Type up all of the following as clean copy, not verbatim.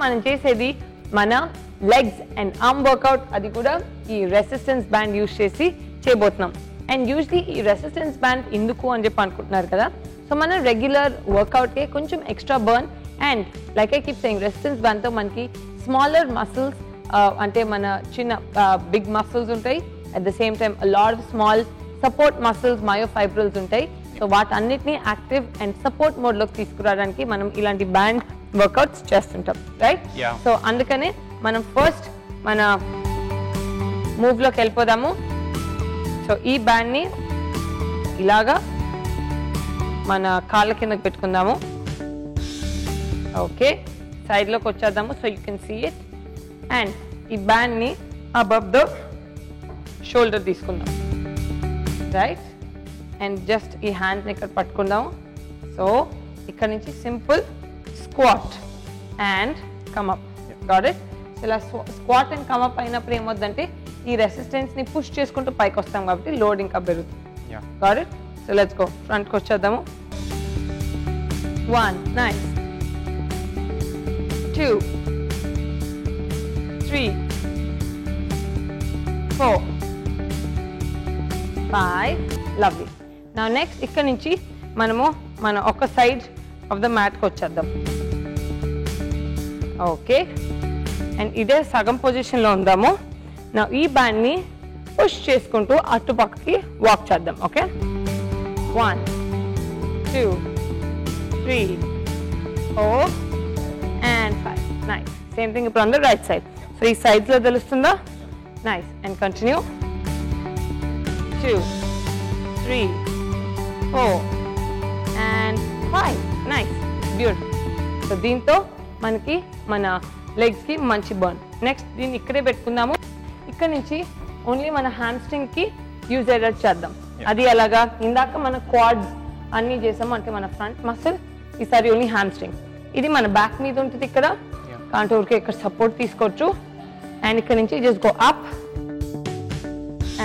మనం చేసేది మన లెగ్స్ అండ్ ఆర్మ్ వర్కౌట్, అది కూడా ఈ రెసిస్టెన్స్ బ్యాండ్ యూజ్ చేసి చేయబోతున్నాం. అండ్ యూజువలీ ఈ రెసిస్టెన్స్ బ్యాండ్ ఎందుకు అని చెప్పి అనుకుంటున్నారు కదా. సో మనం రెగ్యులర్ వర్కౌట్కే కొంచెం extra burn and like I keep saying resistance బ్యాండ్తో మనకి స్మాలర్ మసిల్స్ అంటే మన చిన్న బిగ్ మసిల్స్ ఉంటాయి, at the same time lot of small support muscles myofibrils ఉంటాయి. సో వాటన్నిటిని యాక్టివ్ అండ్ సపోర్ట్ మోడ్లోకి తీసుకురావడానికి మనం ఇలాంటి బ్యాండ్ వర్కౌట్స్ చేస్తుంటాం, రైట్? సో అందుకనే మనం ఫస్ట్ మన మూవ్లోకి వెళ్ళిపోదాము. సో ఈ బ్యాండ్ని ఇలాగా మన కాళ్ళ కిందకి పెట్టుకుందాము. ఓకే, సైడ్లోకి వచ్చేద్దాము. So you can see it. And ఈ బ్యాండ్ని అబవ్ ద షోల్డర్ తీసుకుందాం, రైట్? అండ్ జస్ట్ ఈ హ్యాండ్ని ఇక్కడ పట్టుకుందాము. సో ఇక్కడ నుంచి simple squat and come up, got it? So ఇలా స్క్వాట్ అండ్ కమప్ అయినప్పుడు ఏమవుతుందంటే ఈ రెసిస్టెన్స్ని పుష్ చేసుకుంటూ పైకి వస్తాం కాబట్టి లోడ్ ఇంకా పెరుగుతుంది, got it? So let's go, ఫ్రంట్కి వచ్చేద్దాము. 1, nice. 2, 3, 4, 5, lovely. Now next ఇక్కడ నుంచి మనము మన ఒక సైడ్ ఆఫ్ ద మ్యాట్కి వచ్చేద్దాం. ఓకే, అండ్ ఇదే సగం పొజిషన్లో ఉందాము. నా ఈ బ్యాండ్ని పుష్ చేసుకుంటూ అటుపక్కకి వాక్ చేద్దాం. Okay, 1, 2, 3, 4 and 5. Nice. Same thing ఇప్పుడు on the right side. So ఈ sides లో తెలుస్తుందా? Nice. And continue. 2, 3, 4 and 5. Nice. Beautiful. So దీంతో మనకి మన లెగ్స్ కి మంచి బర్న్. నెక్స్ట్ దీన్ని ఇక్కడే పెట్టుకుందాము. ఇక్కడ నుంచి ఓన్లీ మన హ్యామ్స్ట్రింగ్ కి యూజ్ అయ్యేటట్టు చేద్దాం. అది ఎలాగా? ఇందాక మన క్వాడ్స్ అన్ని చేసాము అంటే మన ఫ్రంట్ మసిల్, ఈసారి ఓన్లీ హ్యామ్స్ట్రింగ్. ఇది మన బ్యాక్ మీద ఉంటుంది ఇక్కడ, కాంటూర్కి ఇక్కడ సపోర్ట్ తీసుకోవచ్చు. అండ్ ఇక్కడ నుంచి just go up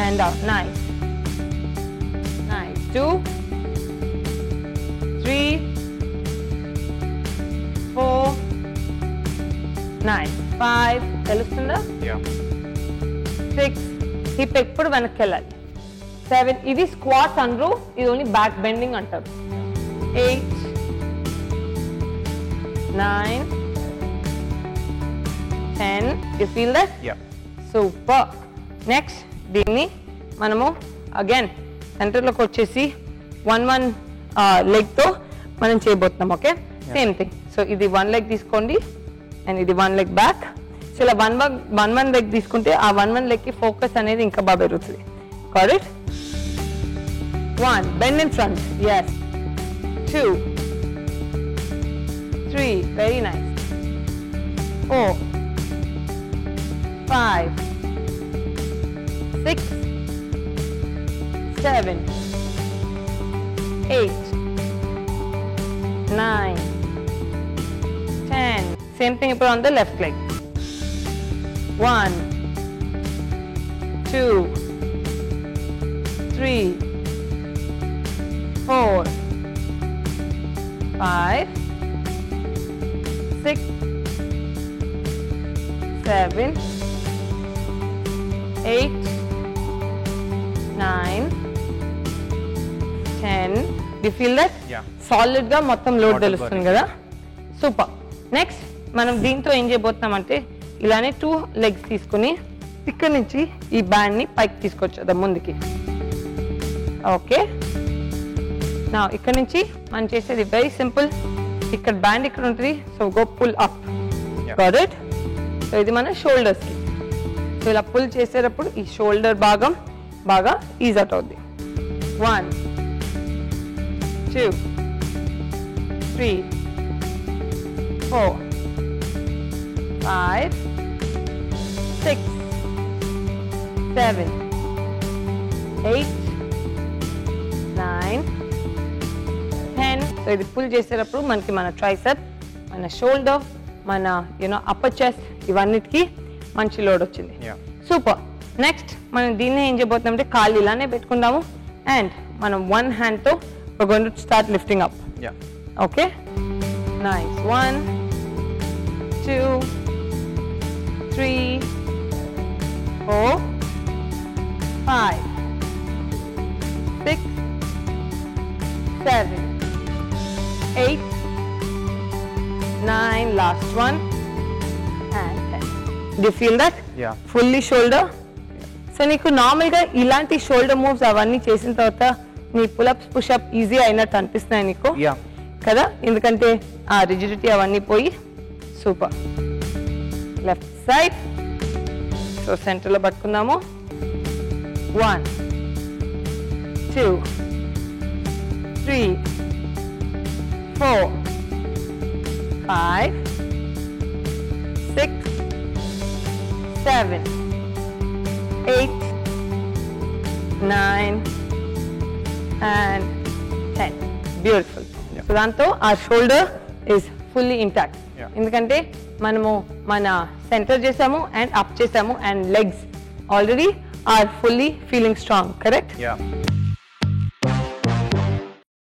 and out. Nice, nice. 2, 3, 4, nice. 5 తెలుస్తుందా? 6, హిప్ ఎప్పుడు వెనక్కి వెళ్ళాలి. 7, ఇది స్క్వాట్ అనరు, ఇది ఓన్లీ బ్యాక్ బెండింగ్ అంటారు. 8, 9, 10. You feel that? Yeah. Super. Next, దీన్ని మనము అగైన్ సెంటర్లోకి వచ్చేసి 1 లెగ్తో మనం చేయబోతున్నాం. Okay, same thing. సో ఇది 1 లెగ్ తీసుకోండి అండ్ ఇది 1 లెగ్ బ్యాక్. సో ఇలా 1 లెగ్ తీసుకుంటే ఆ 1 లెగ్కి ఫోకస్ అనేది ఇంకా బాగా పెరుగుతుంది. Got it? 1, bend in front. Yes. 2, 3, very nice. 4, 5, 6, 7, 8, 9, 10. Same thing on the left leg. 1, 2, 3, 4, 5, 6, 7, 8, 9, 10. Do you feel that? Yeah. Solid గా మొత్తం లోడ్ తెలుస్తుంది కదా. సూపర్. నెక్స్ట్ మనం దీంతో ఏం చేయబోతున్నామంటే ఇలానే 2 లెగ్స్ తీసుకుని ఇక్కడ నుంచి ఈ బ్యాండ్ ని పైకి తీసుకొచ్చేద్దాం ముందుకి. ఓకే, నా ఇక్కడ నుంచి మనం చేసేది వెరీ సింపుల్. ఇక్కడ బ్యాండ్ ఇక్కడ ఉంటుంది. So go pull up. Got it? So ఇది మన షోల్డర్స్ కి. సో ఇలా పుల్ చేసేటప్పుడు ఈ షోల్డర్ భాగం బాగా ఈజ్ అవుట్ అవుద్ది. 1, 2, 3, 4, 5, 6, 7, 8, 9, 10. సో ఇది పుల్ చేసేటప్పుడు మనకి మన ట్రైసెప్, మన షోల్డర్, మన అప్పర్ చెస్ట్ ఇవన్నిటికీ మంచి లోడ్ వచ్చింది. సూపర్. నెక్స్ట్ మనం దీన్ని ఏం చేయబోతున్నాం అంటే కాళ్ళు ఇలానే పెట్టుకుందాము అండ్ మనం 1 హ్యాండ్తో we're going to start lifting up. Yeah. Okay? Nice. 1, 2, 2, 3, 4, 5, 6, 7, 8, 9, last one, and 10. Do you feel that? Yeah. Fully shoulder. So నీకు నార్మల్గా ఇలాంటి షోల్డర్ మూవ్స్ అవన్నీ చేసిన తర్వాత నీ పుల్అప్స్ పుషప్ ఈజీ అయినట్టు అనిపిస్తున్నాయి నీకు Yeah. కదా, ఎందుకంటే ఆ రిజిడిటీ అవన్నీ పోయి సూపర్. Left side. సో సెంటర్లో పట్టుకుందాము. 1, 2, 3, 4, 5, 6, 7, 8, 9, and 10. Beautiful. Yeah. So దాంతో our shoulder is fully intact. Yeah. ఎందుకంటే మనము మన సెంటర్ చేసాము అండ్ అప్ చేసాము and legs already are fully feeling strong, correct? Yeah.